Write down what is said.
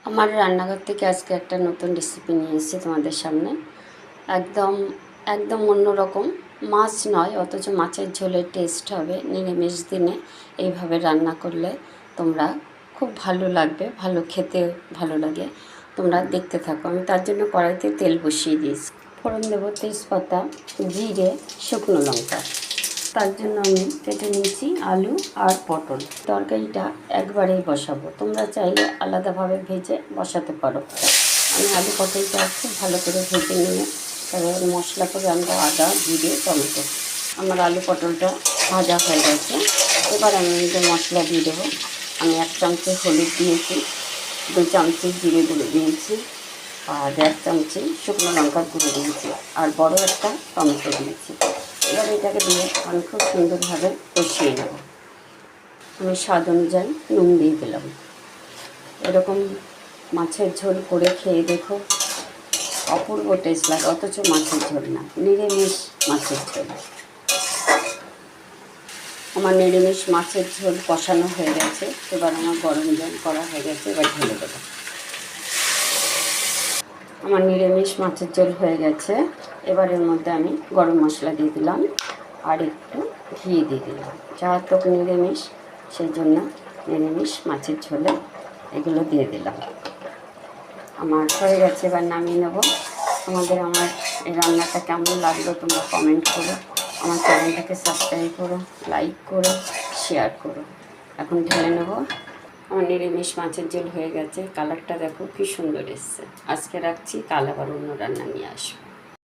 আমার রান্নাঘর থেকে আজকে একটা নতুন রেসিপি নিয়ে এসেছি তোমাদের সামনে। একদম একদম অন্যরকম। মাছ নয়, অথচ মাছের ঝোলের টেস্ট হবে নিরামিষ দিনে। এইভাবে রান্না করলে তোমরা খুব ভালো লাগবে, ভালো খেতে ভালো লাগে। তোমরা দেখতে থাকো। আমি তার জন্য কড়াইতে তেল বসিয়ে দিয়েছি। ফোড়ন দেবো তেজপাতা, জিরে, শুকনো লঙ্কা। তার জন্য আমি কেটে নিয়েছি আলু আর পটল। তরকারিটা একবারেই বসাবো, তোমরা চাইলে আলাদাভাবে ভেজে বসাতে পারো। আমি আলু পটলটা খুব ভালো করে ভেজে নিয়ে তারপর মশলা করে আনবো আদা, জিরে, টমেটো। আমার আলু পটলটা ভাজা হয়ে গেছে। এবার আমি যে মশলা দিয়ে দেবো। আমি 1 চামচে হলুদ দিয়েছি, 2 চামচে জিরে গুঁড়ো দিয়েছি, আর 1 চামচে শুকনো লঙ্কার গুঁড়ো দিয়েছি, আর বড় একটা টমেটো দিয়েছি। এবার এটাকে দিয়ে আমি খুব সুন্দরভাবে কষিয়ে নেব। আমি স্বাদ অনুযায়ী নুন দিয়ে দিলাম। এরকম মাছের ঝোল করে খেয়ে দেখো, অপূর্ব টেস্ট লাগে। অথচ মাছের ঝোল না, নিরামিষ মাছের ঝোল। আমার নিরামিষ মাছের ঝোল কষানো হয়ে গেছে। এবার আমার গরম জল করা হয়ে গেছে, এবার ঢেলে দেবো। আমার নিরামিষ মাছের ঝোল হয়ে গেছে। এবার এর মধ্যে আমি গরম মশলা দিয়ে দিলাম আর একটু ঘি দিয়ে দিলাম। যেহেতু নিরামিষ, সেই জন্য নিরামিষ মাছের ঝোলে এগুলো দিয়ে দিলাম। আমার হয়ে গেছে, এবার নামিয়ে নেব। আমার এই রান্নাটা কেমন লাগলো তোমরা কমেন্ট করো। আমার চ্যানেলটাকে সাবস্ক্রাইব করো, লাইক করো, শেয়ার করো। এখন ঢেলে নেব। আমার নিরামিষ মাছের ঝোল হয়ে গেছে। কালারটা দেখো কি সুন্দর এসছে। আজকে রাখছি, কাল আবার অন্য রান্না নিয়ে আসবো।